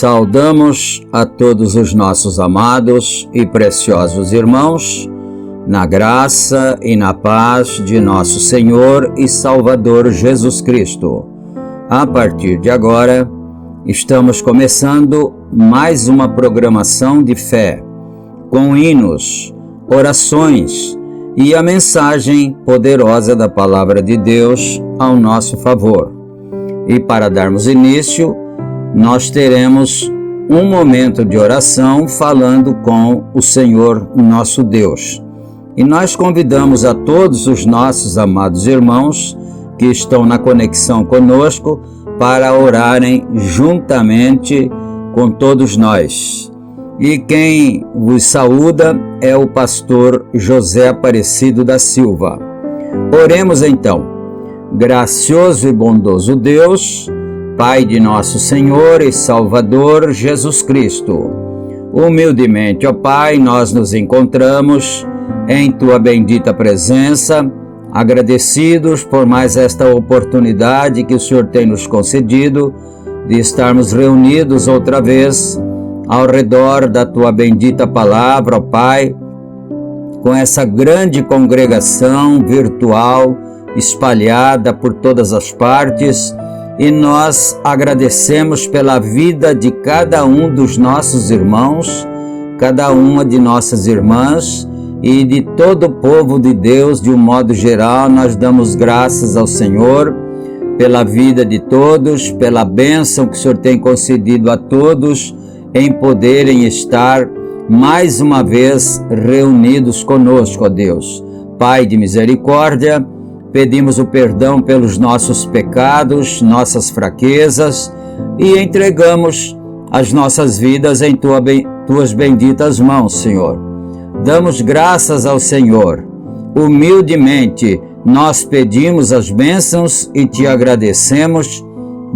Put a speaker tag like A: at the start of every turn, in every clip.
A: Saudamos a todos os nossos amados e preciosos irmãos, na graça e na paz de nosso Senhor e Salvador Jesus Cristo. A partir de agora, estamos começando mais uma programação de fé, com hinos, orações e a mensagem poderosa da Palavra de Deus ao nosso favor. E para darmos início, nós teremos um momento de oração falando com o Senhor nosso Deus. E nós convidamos a todos os nossos amados irmãos que estão na conexão conosco para orarem juntamente com todos nós. E quem vos saúda é o pastor José Aparecido da Silva. Oremos então. Gracioso e bondoso Deus, Pai de nosso Senhor e Salvador Jesus Cristo, humildemente, ó Pai, nós nos encontramos em Tua bendita presença, agradecidos por mais esta oportunidade que o Senhor tem nos concedido de estarmos reunidos outra vez ao redor da Tua bendita palavra, ó Pai, com essa grande congregação virtual espalhada por todas as partes. E nós agradecemos pela vida de cada um dos nossos irmãos, cada uma de nossas irmãs e de todo o povo de Deus de um modo geral. Nós damos graças ao Senhor pela vida de todos, pela bênção que o Senhor tem concedido a todos em poderem estar mais uma vez reunidos conosco, ó Deus. Pai de misericórdia, pedimos o perdão pelos nossos pecados, nossas fraquezas e entregamos as nossas vidas em tuas benditas mãos, Senhor. Damos graças ao Senhor. Humildemente, nós pedimos as bênçãos e te agradecemos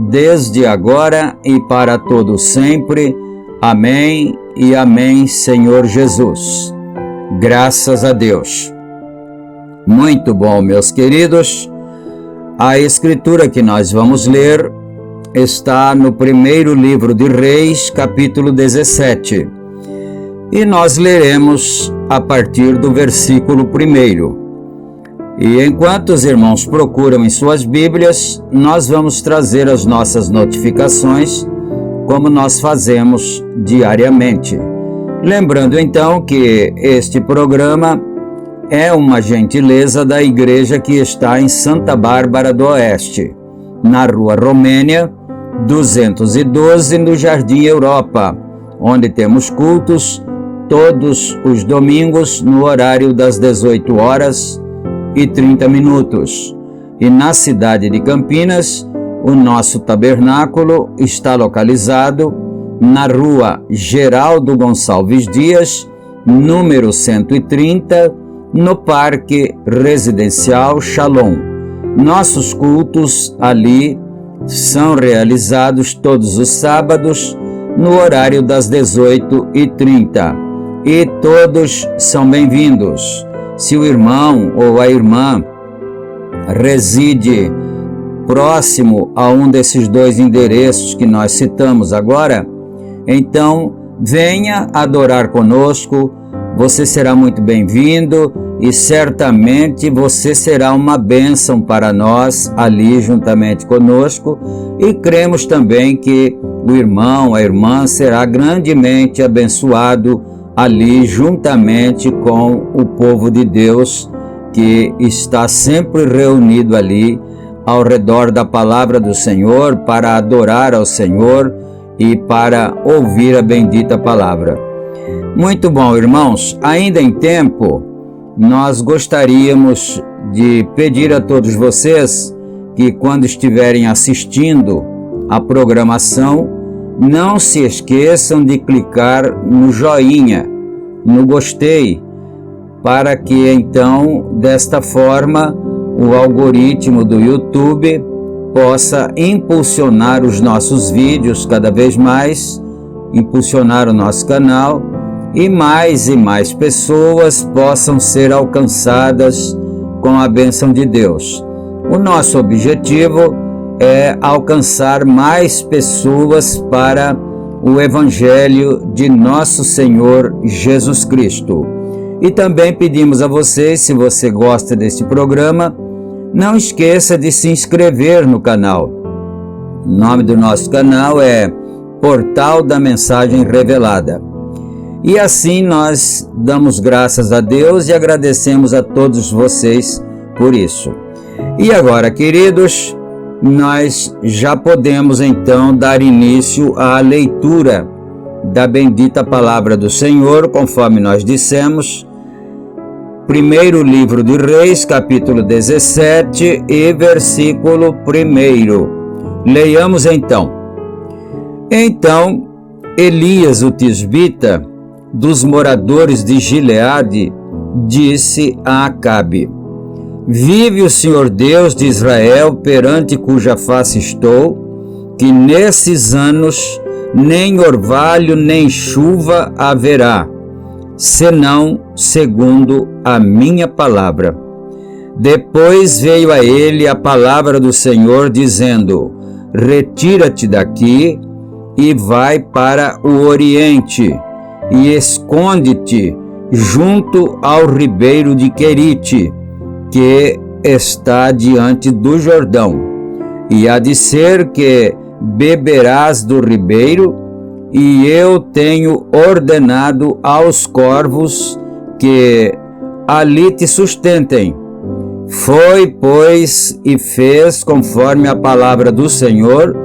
A: desde agora e para todo sempre. Amém e amém, Senhor Jesus. Graças a Deus. Muito bom, meus queridos. A escritura que nós vamos ler está no primeiro livro de Reis, capítulo 17. E nós leremos a partir do versículo 1. E enquanto os irmãos procuram em suas Bíblias, nós vamos trazer as nossas notificações, como nós fazemos diariamente. Lembrando então que este programa é uma gentileza da igreja que está em Santa Bárbara do Oeste, na Rua Romênia, 212, no Jardim Europa, onde temos cultos todos os domingos no horário das 18h30. E na cidade de Campinas, o nosso tabernáculo está localizado na Rua Geraldo Gonçalves Dias, número 130, no Parque Residencial Shalom. Nossos cultos ali são realizados todos os sábados, no horário das 18h30. E todos são bem-vindos. Se o irmão ou a irmã reside próximo a um desses dois endereços que nós citamos agora, então venha adorar conosco. Você será muito bem-vindo e certamente você será uma bênção para nós ali juntamente conosco, e cremos também que o irmão, a irmã será grandemente abençoado ali juntamente com o povo de Deus que está sempre reunido ali ao redor da palavra do Senhor para adorar ao Senhor e para ouvir a bendita palavra. Muito bom, irmãos, ainda em tempo, nós gostaríamos de pedir a todos vocês que, quando estiverem assistindo a programação, não se esqueçam de clicar no joinha, no gostei, para que então, desta forma, o algoritmo do YouTube possa impulsionar os nossos vídeos cada vez mais, impulsionar o nosso canal, e mais pessoas possam ser alcançadas com a bênção de Deus. O nosso objetivo é alcançar mais pessoas para o Evangelho de nosso Senhor Jesus Cristo. E também pedimos a vocês, se você gosta deste programa, não esqueça de se inscrever no canal. O nome do nosso canal é Portal da Mensagem Revelada. E assim nós damos graças a Deus e agradecemos a todos vocês por isso. E agora, queridos, nós já podemos então dar início à leitura da bendita palavra do Senhor, conforme nós dissemos. Primeiro livro de Reis, capítulo 17 e versículo 1. Leiamos então. Então, Elias, o tisbita, dos moradores de Gileade, disse a Acabe: Vive o Senhor Deus de Israel, perante cuja face estou, que nesses anos nem orvalho nem chuva haverá, senão segundo a minha palavra. Depois veio a ele a palavra do Senhor, dizendo: Retira-te daqui e vai para o Oriente, e esconde-te junto ao ribeiro de Querite, que está diante do Jordão. E há de ser que beberás do ribeiro, e eu tenho ordenado aos corvos que ali te sustentem. Foi, pois, e fez conforme a palavra do Senhor,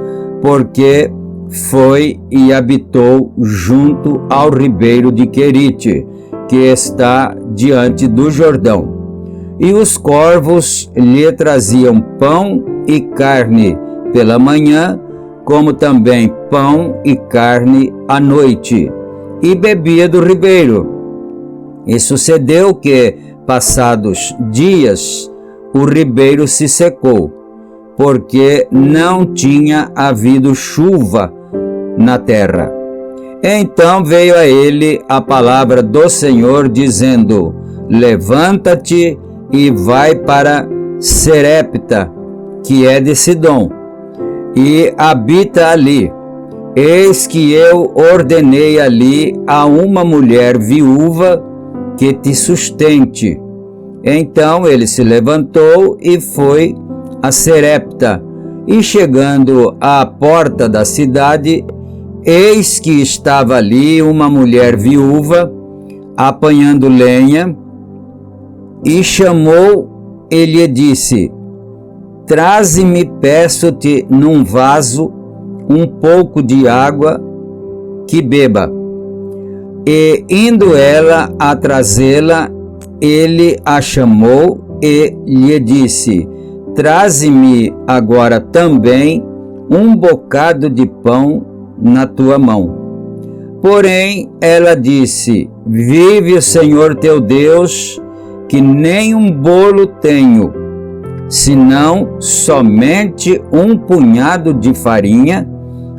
A: porque foi e habitou junto ao ribeiro de Querite, que está diante do Jordão. E os corvos lhe traziam pão e carne pela manhã, como também pão e carne à noite, e bebia do ribeiro. E sucedeu que, passados dias, o ribeiro se secou, porque não tinha havido chuva na terra. Então veio a ele a palavra do Senhor, dizendo: levanta-te e vai para Serepta, que é de Sidom, e habita ali. Eis que eu ordenei ali a uma mulher viúva que te sustente. Então ele se levantou e foi a Serepta, e chegando à porta da cidade, eis que estava ali uma mulher viúva apanhando lenha, e chamou e lhe disse: traze-me, peço-te, num vaso um pouco de água que beba. E indo ela a trazê-la, ele a chamou e lhe disse: traze-me agora também um bocado de pão na tua mão. Porém ela disse: vive o Senhor teu Deus, que nem um bolo tenho, senão somente um punhado de farinha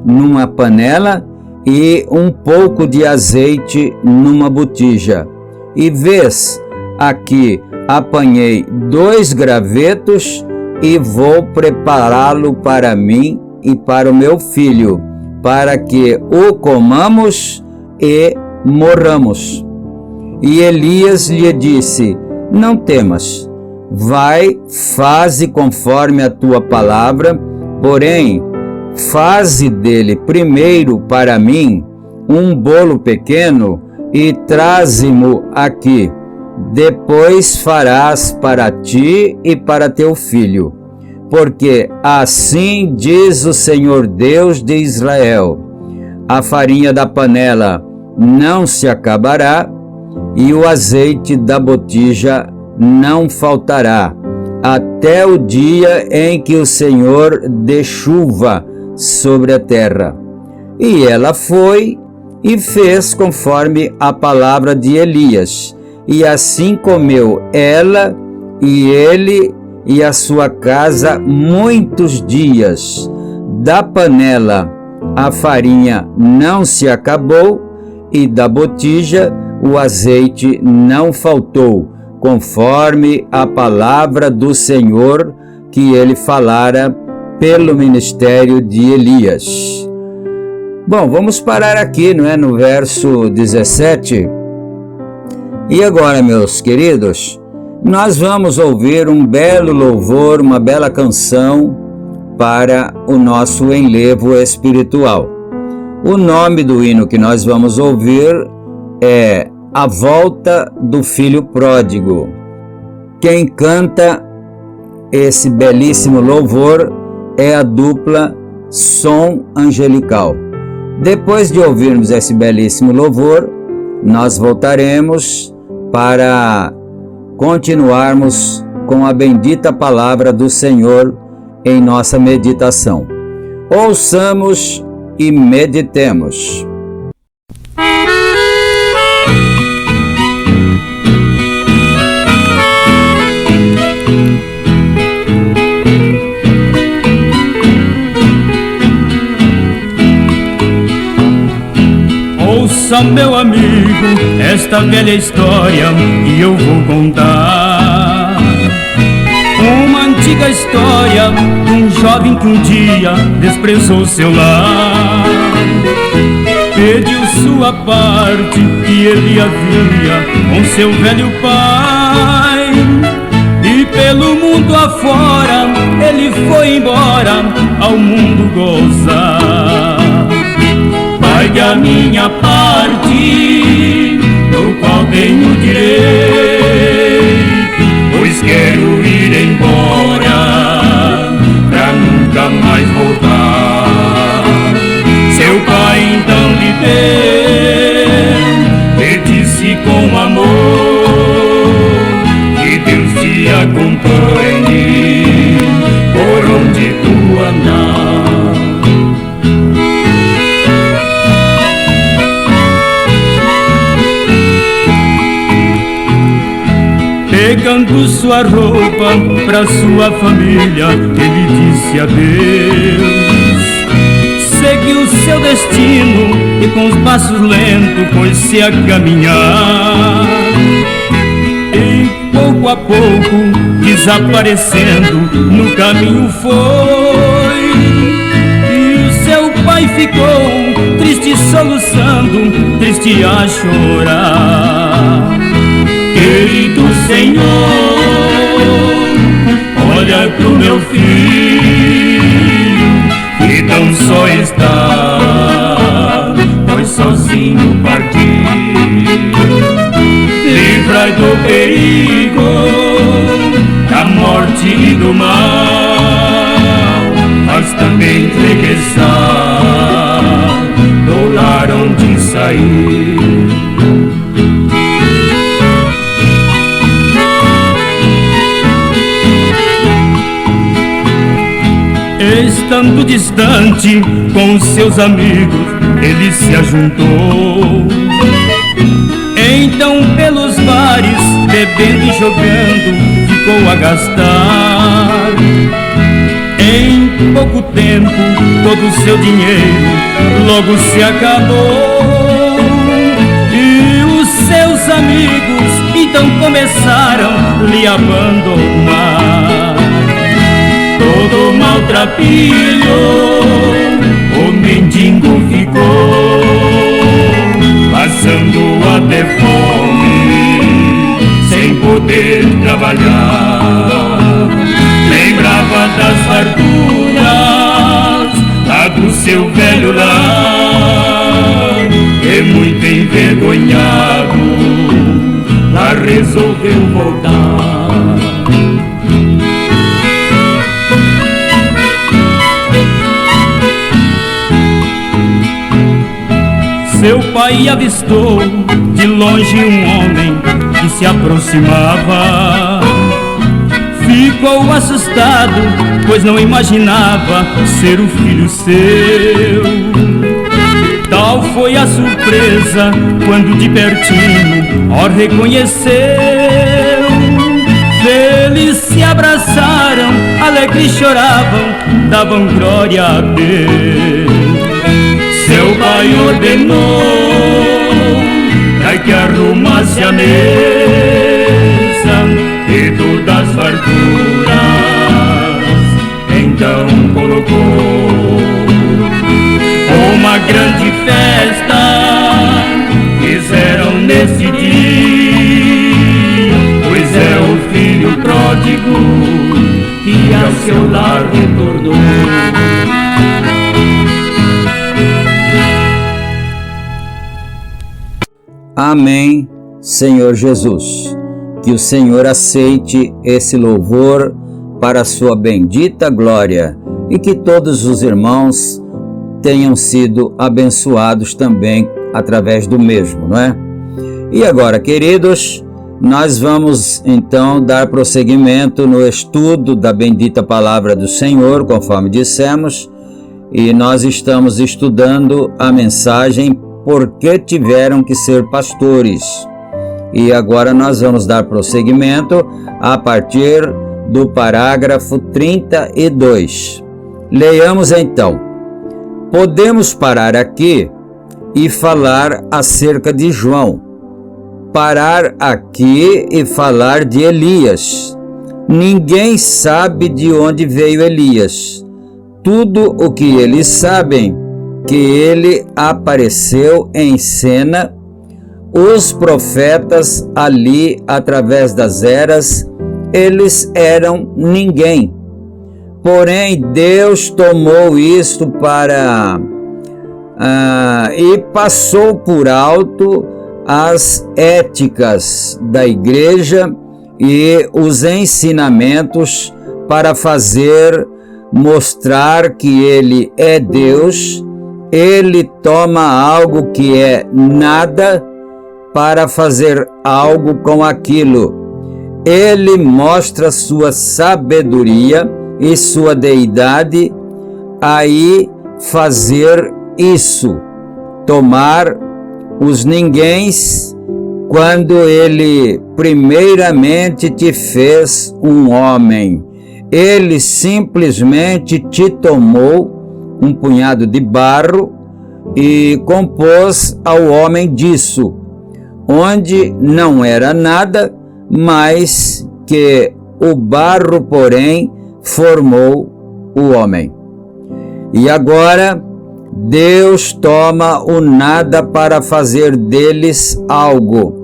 A: numa panela e um pouco de azeite numa botija. E vês, aqui apanhei 2 gravetos e vou prepará-lo para mim e para o meu filho, para que o comamos e morramos. E Elias lhe disse: não temas, vai, faze conforme a tua palavra, porém, faze dele primeiro para mim um bolo pequeno e traze-mo aqui. Depois farás para ti e para teu filho. Porque assim diz o Senhor Deus de Israel: a farinha da panela não se acabará, e o azeite da botija não faltará, até o dia em que o Senhor dê chuva sobre a terra. E ela foi e fez conforme a palavra de Elias, e assim comeu ela e ele e a sua casa muitos dias. Da panela a farinha não se acabou, e da botija o azeite não faltou, conforme a palavra do Senhor que ele falara pelo ministério de Elias. Bom, vamos parar aqui, não é? No verso 17. E agora, meus queridos, nós vamos ouvir um belo louvor, uma bela canção para o nosso enlevo espiritual. O nome do hino que nós vamos ouvir é A Volta do Filho Pródigo. Quem canta esse belíssimo louvor é a dupla Som Angelical. Depois de ouvirmos esse belíssimo louvor, nós voltaremos para continuarmos com a bendita palavra do Senhor em nossa meditação. Ouçamos e meditemos.
B: Ouça, meu amigo, esta velha história que eu vou contar. Uma antiga história de um jovem que um dia desprezou seu lar. Pediu sua parte que ele havia com seu velho pai, e pelo mundo afora ele foi embora ao mundo gozar. Pague a minha parte, no qual tenho direito, pois quero ir embora pra nunca mais voltar. Seu que Deus te acompanhe por onde tu andar. Pegando sua roupa pra sua família, ele disse adeus. Seguiu seu destino e com os passos lentos pôs-se a caminhar. E pouco a pouco, desaparecendo, no caminho foi. E o seu pai ficou triste, soluçando, triste a chorar. Querido Senhor, olha pro meu filho, que tão só está, pois sozinho partiu. Livrai do perigo, da morte e do mal, mas também regressar do lar onde saiu. Estando distante com os seus amigos, ele se ajuntou. Então pelos bares, bebendo e jogando, ficou a gastar. Em pouco tempo, todo o seu dinheiro logo se acabou. E os seus amigos então começaram a lhe abandonar. Todo maltrapilho, o mendigo ficou, passando até fome, sem poder trabalhar. Lembrava das farturas lá do seu velho lar, e muito envergonhado, lá resolveu voltar. Seu pai avistou de longe um homem que se aproximava. Ficou assustado, pois não imaginava ser o filho seu. Tal foi a surpresa quando de pertinho o reconheceu. Eles se abraçaram, alegres choravam, davam glória a Deus. Seu pai ordenou para que arrumasse a mesa e todas as farturas então colocou. Uma grande festa fizeram nesse dia, pois é o filho pródigo que a seu lar retornou.
A: Amém, Senhor Jesus. Que o Senhor aceite esse louvor para a sua bendita glória e que todos os irmãos tenham sido abençoados também através do mesmo, não é? E agora, queridos, nós vamos então dar prosseguimento no estudo da bendita palavra do Senhor, conforme dissemos, e nós estamos estudando a mensagem Por que tiveram que ser pastores? E agora nós vamos dar prosseguimento a partir do parágrafo 32. Leiamos então. Podemos parar aqui e falar acerca de João. Parar aqui e falar de Elias. Ninguém sabe de onde veio Elias. Tudo o que eles sabem que ele apareceu em cena, os profetas ali através das eras, eles eram ninguém. Porém, Deus tomou isto e passou por alto as éticas da igreja e os ensinamentos para mostrar que ele é Deus. Ele toma algo que é nada para fazer algo com aquilo. Ele mostra sua sabedoria e sua deidade aí fazer isso, tomar os ninguéms, quando ele primeiramente te fez um homem. Ele simplesmente te tomou um punhado de barro e compôs ao homem disso, onde não era nada, mas que o barro, porém, formou o homem. E agora Deus toma o nada para fazer deles algo.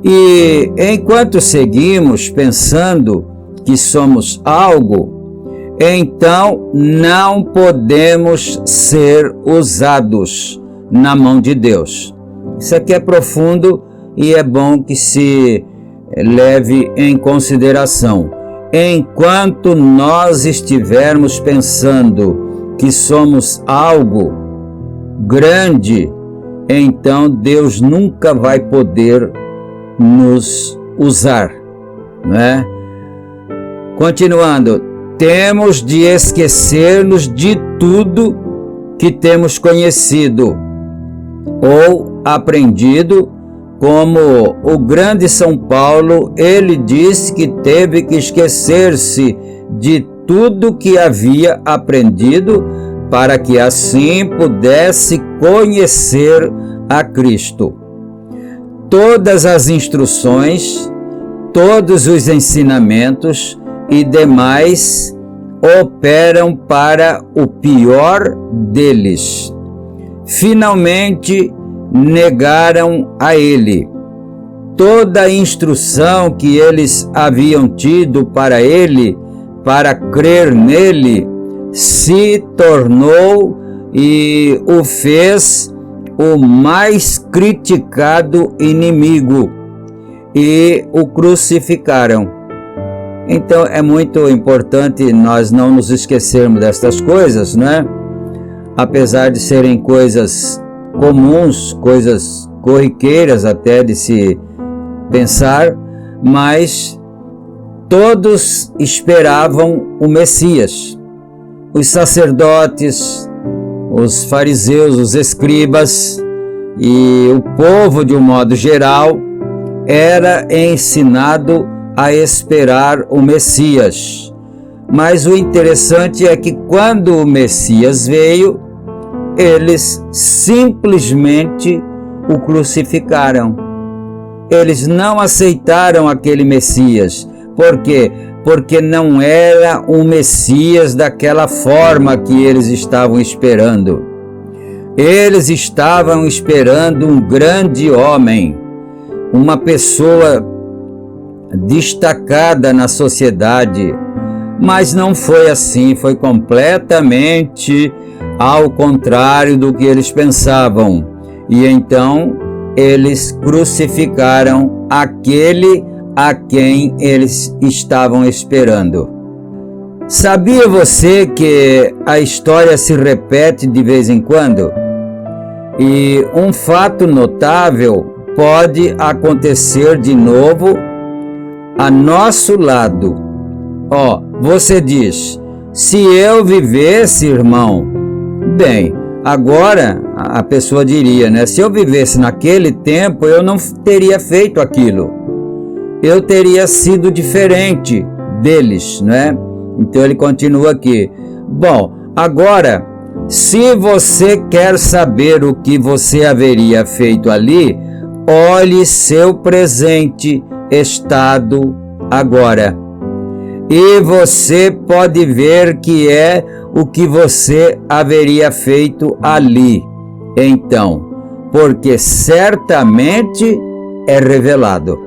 A: E enquanto seguimos pensando que somos algo, então não podemos ser usados na mão de Deus. Isso aqui é profundo e é bom que se leve em consideração. Enquanto nós estivermos pensando que somos algo grande, então Deus nunca vai poder nos usar, né? Continuando, temos de esquecer-nos de tudo que temos conhecido ou aprendido, como o grande São Paulo, ele disse que teve que esquecer-se de tudo que havia aprendido para que assim pudesse conhecer a Cristo. Todas as instruções, todos os ensinamentos e demais operam para o pior deles. Finalmente negaram a ele. Toda a instrução que eles haviam tido para ele, para crer nele, se tornou e o fez o mais criticado inimigo e o crucificaram. Então é muito importante nós não nos esquecermos destas coisas, né? Apesar de serem coisas comuns, coisas corriqueiras até de se pensar, mas todos esperavam o Messias. Os sacerdotes, os fariseus, os escribas e o povo de um modo geral era ensinado a esperar o Messias. Mas o interessante é que quando o Messias veio, eles simplesmente o crucificaram. Eles não aceitaram aquele Messias. Por quê? Porque não era um Messias daquela forma que eles estavam esperando. Eles estavam esperando um grande homem, uma pessoa destacada na sociedade, mas não foi assim, foi completamente ao contrário do que eles pensavam. E então eles crucificaram aquele a quem eles estavam esperando. Sabia você que a história se repete de vez em quando? E um fato notável pode acontecer de novo a nosso lado. Você diz, se eu vivesse, irmão, bem, agora a pessoa diria, né? Se eu vivesse naquele tempo, eu não teria feito aquilo. Eu teria sido diferente deles, né? Então ele continua aqui. Bom, agora, se você quer saber o que você haveria feito ali, olhe seu presente estado agora. E você pode ver que é o que você haveria feito ali. Então, porque certamente é revelado.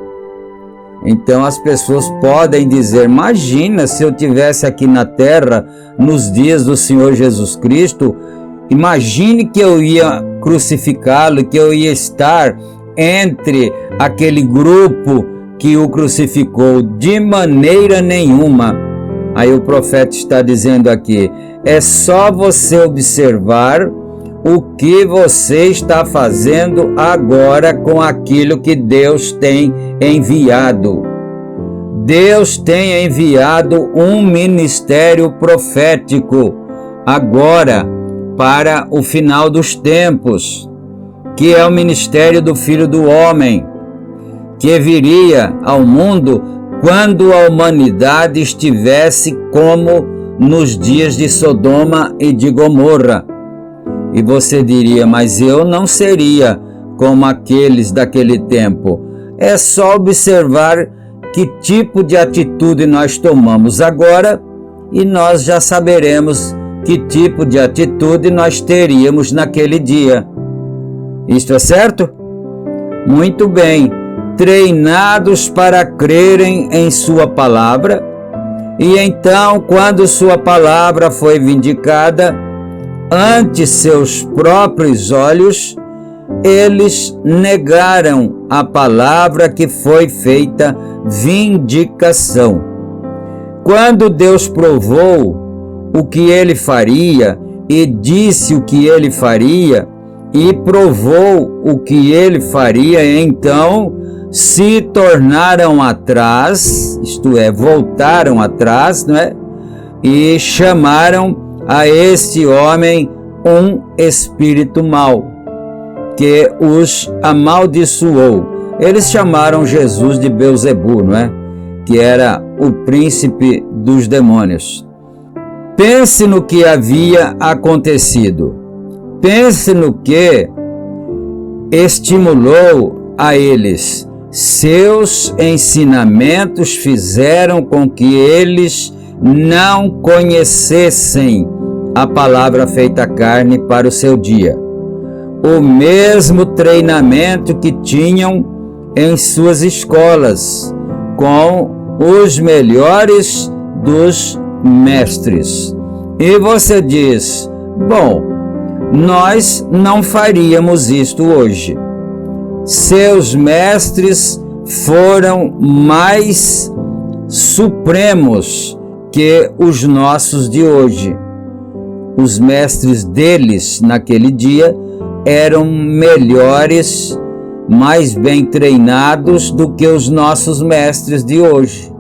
A: Então as pessoas podem dizer, imagina se eu tivesse aqui na terra nos dias do Senhor Jesus Cristo, imagine que eu ia crucificá-lo, que eu ia estar entre aquele grupo que o crucificou. De maneira nenhuma. Aí o profeta está dizendo aqui, é só você observar o que você está fazendo agora com aquilo que Deus tem enviado. Deus tem enviado um ministério profético agora para o final dos tempos, que é o ministério do Filho do Homem, que viria ao mundo quando a humanidade estivesse como nos dias de Sodoma e de Gomorra. E você diria, mas eu não seria como aqueles daquele tempo. É só observar que tipo de atitude nós tomamos agora e nós já saberemos que tipo de atitude nós teríamos naquele dia. Isto é certo? Muito bem. Treinados para crerem em sua palavra, e então, quando sua palavra foi vindicada ante seus próprios olhos, eles negaram a palavra que foi feita vindicação. Quando Deus provou o que ele faria e disse o que ele faria e provou o que ele faria, então se tornaram atrás, isto é, voltaram atrás, não é? E chamaram a este homem um espírito mau, que os amaldiçoou. Eles chamaram Jesus de Belzebu, não é? Que era o príncipe dos demônios. Pense no que havia acontecido. Pense no que estimulou a eles. Seus ensinamentos fizeram com que eles não conhecessem a palavra feita carne para o seu dia. O mesmo treinamento que tinham em suas escolas, com os melhores dos mestres. E você diz, bom, nós não faríamos isto hoje. Seus mestres foram mais supremos que os nossos de hoje. Os mestres deles naquele dia eram melhores, mais bem treinados do que os nossos mestres de hoje.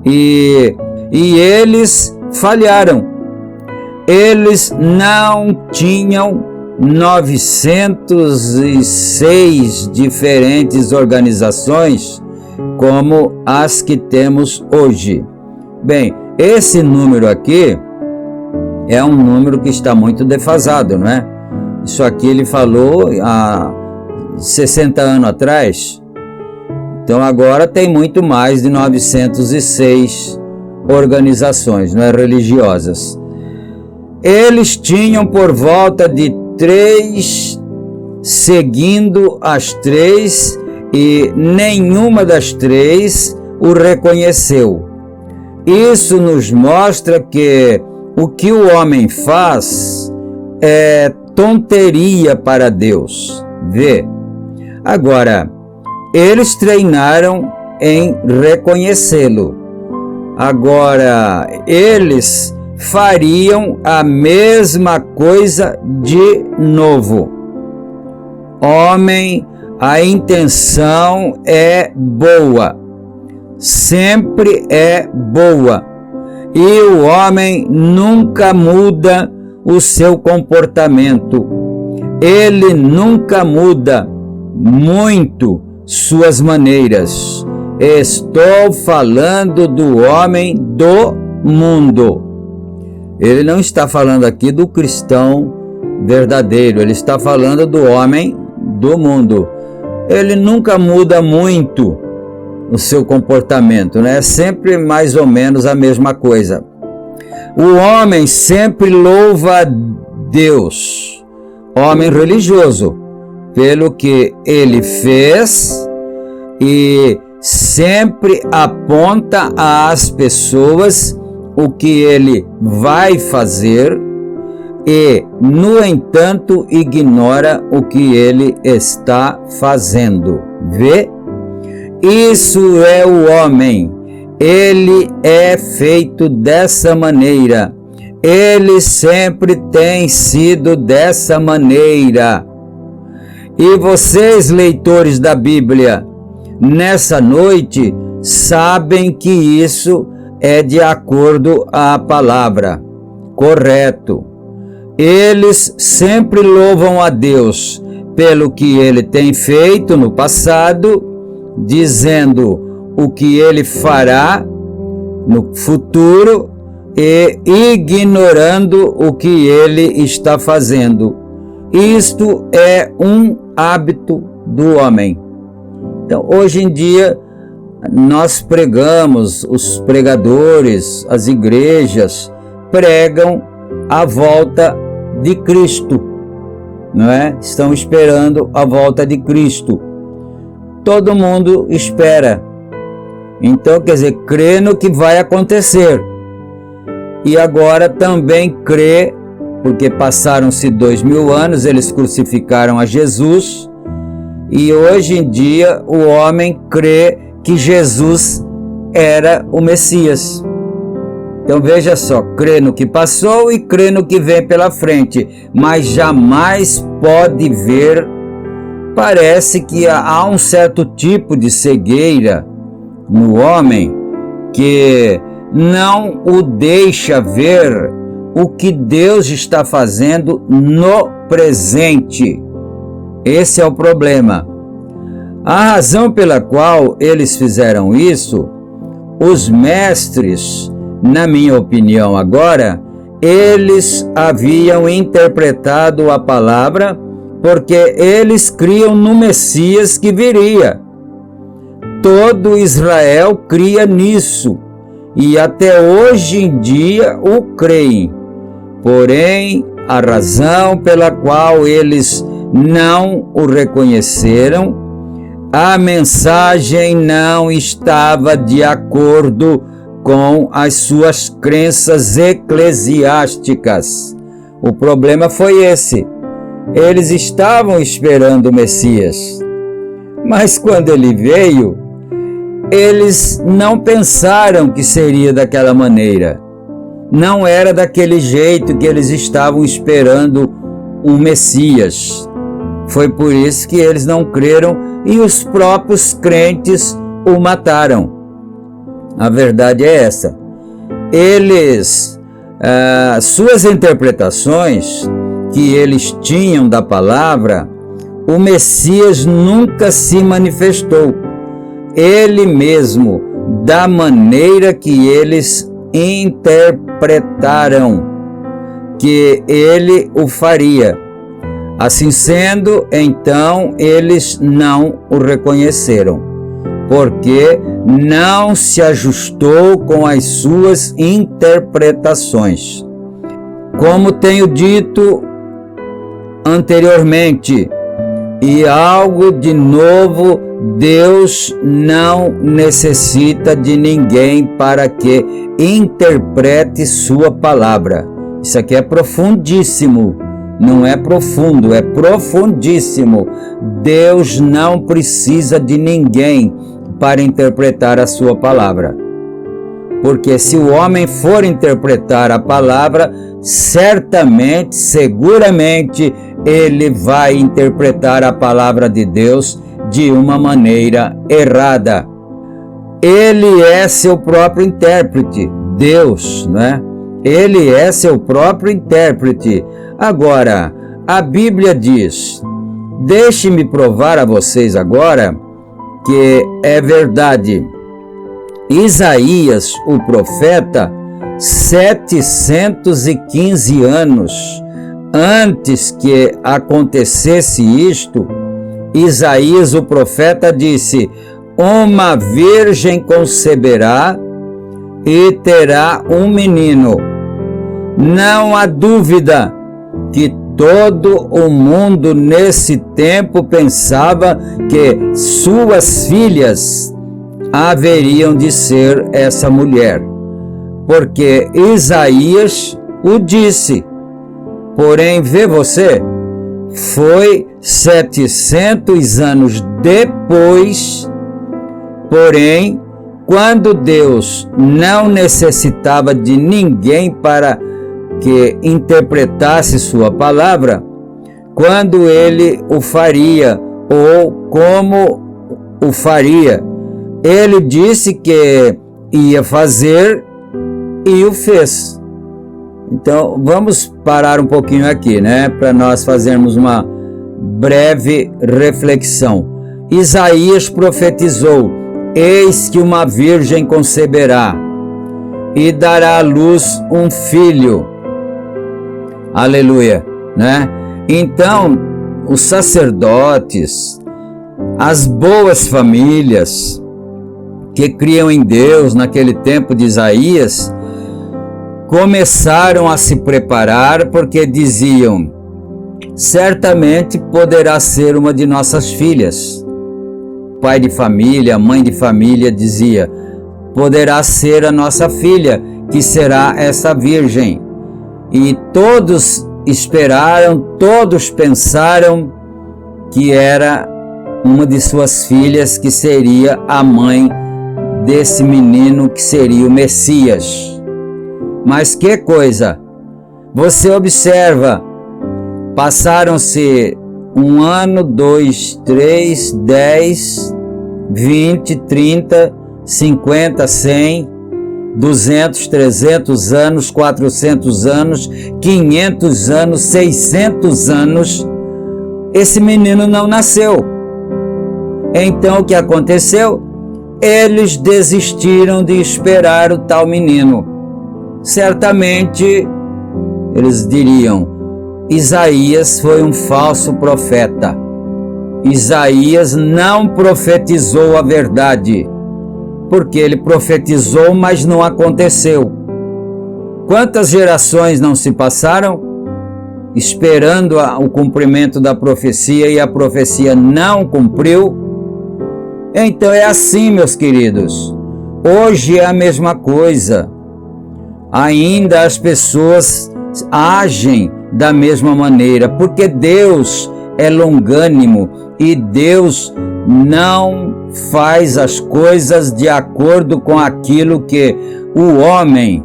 A: E eles falharam. Eles não tinham 906 diferentes organizações como as que temos hoje. Bem, esse número aqui é um número que está muito defasado, não é? Isso aqui ele falou há 60 anos atrás. Então agora tem muito mais de 906 organizações, não é, religiosas. Eles tinham por volta de 3, seguindo as 3, e nenhuma das 3 o reconheceu. Isso nos mostra que o que o homem faz é tonteria para Deus. Vê? Agora, eles treinaram em reconhecê-lo. Agora, eles fariam a mesma coisa de novo. Homem, a intenção é boa, sempre é boa, e o homem nunca muda o seu comportamento. Ele nunca muda muito suas maneiras. Estou falando do homem do mundo. Ele não está falando aqui do cristão verdadeiro, ele está falando do homem do mundo. Ele nunca muda muito o seu comportamento, né? É sempre mais ou menos a mesma coisa. O homem sempre louva a Deus, homem religioso, pelo que ele fez, e sempre aponta às pessoas o que ele vai fazer e, no entanto, ignora o que ele está fazendo. Vê? Isso é o homem. Ele é feito dessa maneira. Ele sempre tem sido dessa maneira. E vocês, leitores da Bíblia, nessa noite, sabem que isso é de acordo à palavra, correto. Eles sempre louvam a Deus pelo que Ele tem feito no passado, dizendo o que Ele fará no futuro e ignorando o que Ele está fazendo. Isto é um hábito do homem. Então, hoje em dia, nós pregamos, os pregadores, as igrejas, pregam a volta de Cristo, não é? Estão esperando a volta de Cristo. Todo mundo espera. Então, quer dizer, crê no que vai acontecer. E agora também crê, porque passaram-se 2000 anos, eles crucificaram a Jesus, e hoje em dia o homem crê que Jesus era o Messias. Então veja só, crê no que passou e crê no que vem pela frente, mas jamais pode ver. Parece que há um certo tipo de cegueira no homem que não o deixa ver o que Deus está fazendo no presente. Esse é o problema. A razão pela qual eles fizeram isso, os mestres, na minha opinião agora, eles haviam interpretado a palavra porque eles criam no Messias que viria. Todo Israel cria nisso e até hoje em dia o creem. Porém, a razão pela qual eles não o reconheceram, a mensagem não estava de acordo com as suas crenças eclesiásticas. O problema foi esse. Eles estavam esperando o Messias, mas quando ele veio, eles não pensaram que seria daquela maneira. Não era daquele jeito que eles estavam esperando um Messias. Foi por isso que eles não creram e os próprios crentes o mataram. A verdade é essa. Suas interpretações que eles tinham da palavra, o Messias nunca se manifestou. Ele mesmo, da maneira que eles interpretaram que ele o faria. Assim sendo, então, eles não o reconheceram, porque não se ajustou com as suas interpretações. Como tenho dito anteriormente, e algo de novo, Deus não necessita de ninguém para que interprete sua palavra. Isso aqui é profundíssimo. Não é profundo, é profundíssimo. Deus não precisa de ninguém para interpretar a sua palavra. Porque se o homem for interpretar a palavra, certamente, seguramente, ele vai interpretar a palavra de Deus de uma maneira errada. Ele é seu próprio intérprete, Deus, não é? Ele é seu próprio intérprete. Agora, a Bíblia diz, deixe-me provar a vocês agora que é verdade. Isaías, o profeta, 715 anos antes que acontecesse isto, Isaías, o profeta, disse: uma virgem conceberá e terá um menino. Não há dúvida que todo o mundo nesse tempo pensava que suas filhas haveriam de ser essa mulher, porque Isaías o disse. Porém, vê você, foi 700 anos depois, porém, quando Deus não necessitava de ninguém para que interpretasse sua palavra, quando ele o faria ou como o faria. Ele disse que ia fazer e o fez. Então vamos parar um pouquinho aqui, né, para nós fazermos uma breve reflexão. Isaías profetizou: eis que uma virgem conceberá e dará à luz um filho. Aleluia, né? Então, os sacerdotes, as boas famílias que criam em Deus naquele tempo de Isaías, começaram a se preparar porque diziam: certamente poderá ser uma de nossas filhas. Pai de família, mãe de família dizia: poderá ser a nossa filha, que será essa virgem. E todos esperaram, todos pensaram que era uma de suas filhas, que seria a mãe desse menino, que seria o Messias. Mas que coisa! Você observa, passaram-se 1 ano, 2, 3, 10, 20, 30, 50, 100, 200, 300 anos, 400 anos, 500 anos, 600 anos, esse menino não nasceu. Então o que aconteceu? Eles desistiram de esperar o tal menino. Certamente eles diriam: Isaías foi um falso profeta. Isaías não profetizou a verdade, porque ele profetizou, mas não aconteceu. Quantas gerações não se passaram esperando o cumprimento da profecia e a profecia não cumpriu? Então é assim, meus queridos. Hoje é a mesma coisa. Ainda as pessoas agem da mesma maneira, porque Deus é longânimo e Deus não faz as coisas de acordo com aquilo que o homem,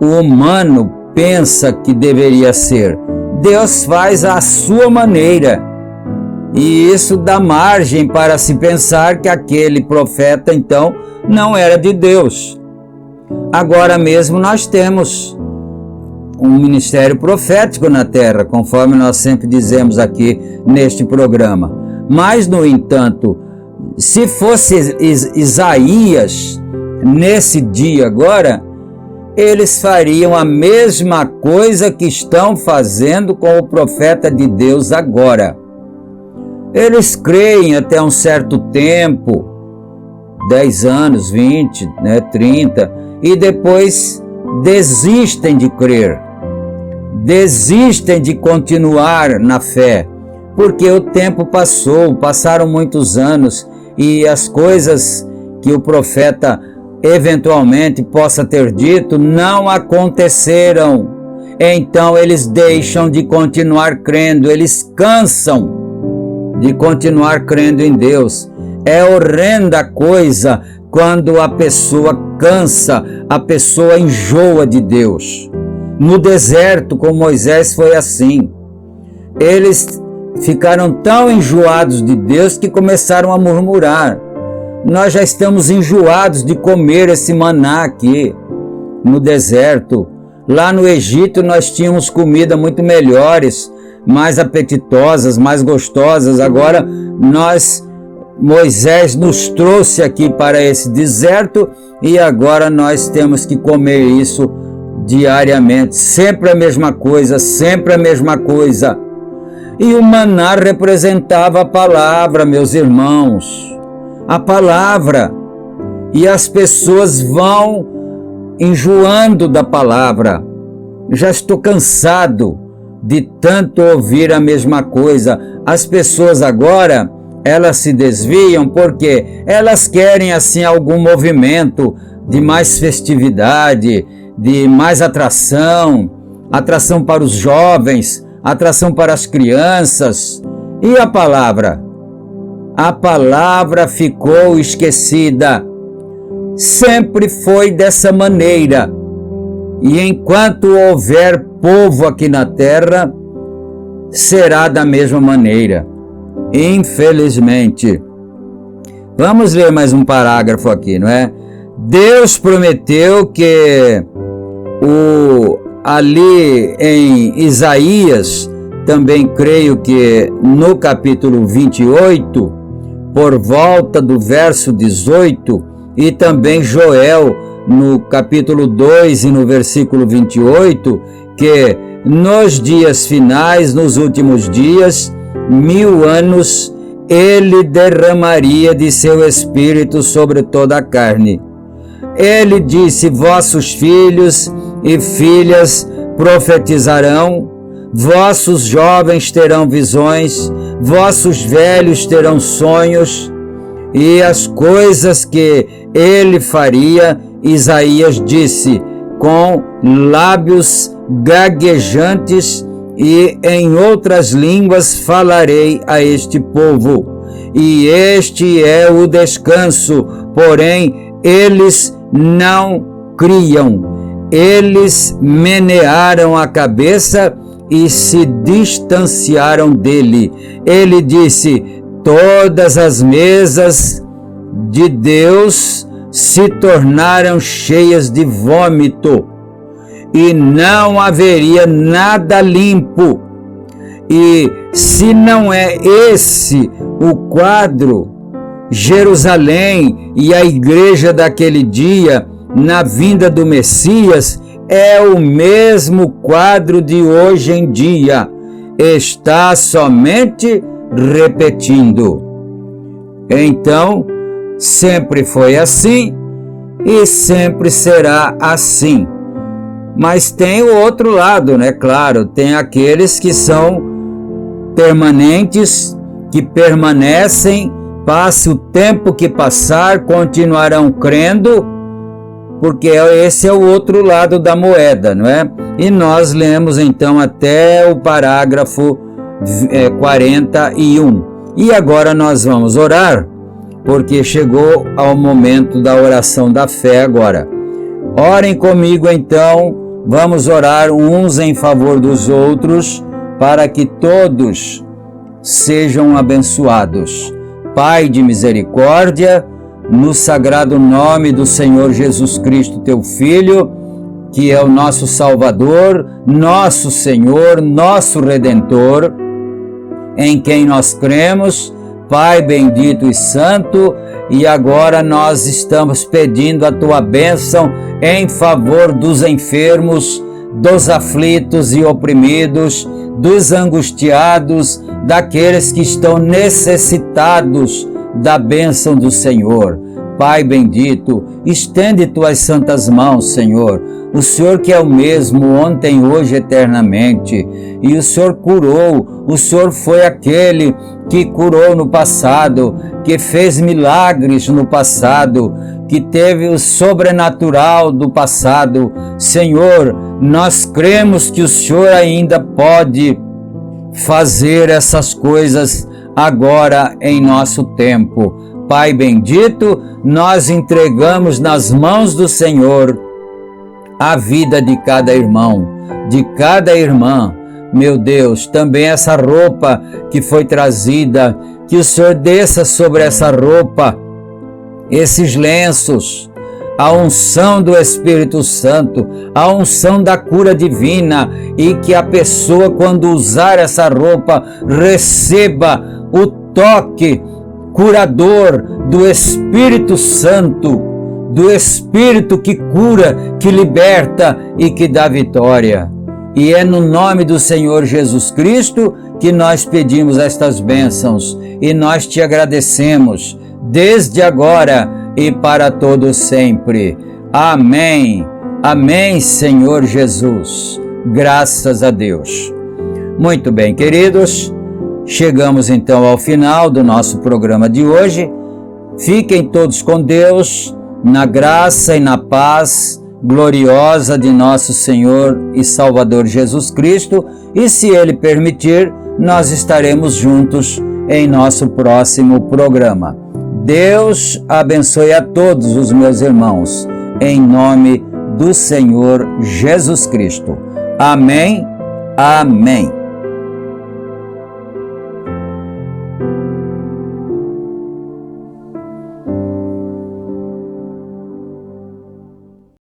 A: o humano, pensa que deveria ser. Deus faz à sua maneira. E isso dá margem para se pensar que aquele profeta, então, não era de Deus. Agora mesmo nós temos um ministério profético na terra, conforme nós sempre dizemos aqui neste programa. Mas, no entanto, se fosse Isaías nesse dia agora, eles fariam a mesma coisa que estão fazendo com o profeta de Deus agora. Eles creem até um certo tempo, 10 anos, 20, 30, e depois desistem de crer, desistem de continuar na fé, porque o tempo passaram muitos anos e as coisas que o profeta eventualmente possa ter dito não aconteceram. Então eles deixam de continuar crendo, eles cansam de continuar crendo em Deus. É horrenda coisa quando a pessoa cansa, a pessoa enjoa de Deus. No deserto com Moisés foi assim. Eles ficaram tão enjoados de Deus que começaram a murmurar. Nós já estamos enjoados de comer esse maná aqui no deserto. Lá no Egito nós tínhamos comida muito melhores, mais apetitosas, mais gostosas. Agora Moisés nos trouxe aqui para esse deserto e agora nós temos que comer isso diariamente. Sempre a mesma coisa, sempre a mesma coisa. E o maná representava a palavra, meus irmãos. A palavra. E as pessoas vão enjoando da palavra. Já estou cansado de tanto ouvir a mesma coisa. As pessoas agora, elas se desviam porque elas querem assim algum movimento de mais festividade, de mais atração para os jovens, atração para as crianças. E a palavra? A palavra ficou esquecida. Sempre foi dessa maneira. E enquanto houver povo aqui na terra, será da mesma maneira, infelizmente. Vamos ler mais um parágrafo aqui, não é? Deus prometeu que ali em Isaías, também creio que no capítulo 28, por volta do verso 18, e também Joel, no capítulo 2 e no versículo 28, que nos dias finais, nos últimos dias, 1000 anos, ele derramaria de seu espírito sobre toda a carne. Ele disse: vossos filhos e filhas profetizarão, vossos jovens terão visões, vossos velhos terão sonhos, e as coisas que ele faria, Isaías disse, com lábios gaguejantes, e em outras línguas falarei a este povo. E este é o descanso, porém eles não criam. Eles menearam a cabeça e se distanciaram dele. Ele disse: todas as mesas de Deus se tornaram cheias de vômito, e não haveria nada limpo. E se não é esse o quadro, Jerusalém e a igreja daquele dia, na vinda do Messias, é o mesmo quadro de hoje em dia. Está somente repetindo. Então, sempre foi assim e sempre será assim. Mas tem o outro lado, né? Claro, tem aqueles que são permanentes, que permanecem, passe o tempo que passar, continuarão crendo, porque esse é o outro lado da moeda, não é? E nós lemos então até o parágrafo 41. E agora nós vamos orar, porque chegou ao momento da oração da fé agora. Orem comigo então, vamos orar uns em favor dos outros, para que todos sejam abençoados. Pai de misericórdia, no sagrado nome do Senhor Jesus Cristo, teu Filho, que é o nosso Salvador, nosso Senhor, nosso Redentor, em quem nós cremos, Pai bendito e santo, e agora nós estamos pedindo a tua bênção em favor dos enfermos, dos aflitos e oprimidos, dos angustiados, daqueles que estão necessitados da bênção do Senhor. Pai bendito, estende tuas santas mãos, Senhor. O Senhor que é o mesmo ontem, hoje, eternamente. E o Senhor curou, o Senhor foi aquele que curou no passado, que fez milagres no passado, que teve o sobrenatural do passado. Senhor, nós cremos que o Senhor ainda pode fazer essas coisas agora em nosso tempo. Pai bendito, nós entregamos nas mãos do Senhor a vida de cada irmão, de cada irmã. Meu Deus, também essa roupa que foi trazida, que o Senhor desça sobre essa roupa, esses lenços, a unção do Espírito Santo, a unção da cura divina, e que a pessoa, quando usar essa roupa, receba o toque curador do Espírito Santo, do Espírito que cura, que liberta e que dá vitória. E é no nome do Senhor Jesus Cristo que nós pedimos estas bênçãos, e nós te agradecemos desde agora e para todo sempre. Amém. Amém, Senhor Jesus. Graças a Deus. Muito bem, queridos, chegamos então ao final do nosso programa de hoje. Fiquem todos com Deus, na graça e na paz gloriosa de nosso Senhor e Salvador Jesus Cristo, e se Ele permitir, nós estaremos juntos em nosso próximo programa. Deus abençoe a todos os meus irmãos, em nome do Senhor Jesus Cristo. Amém. Amém.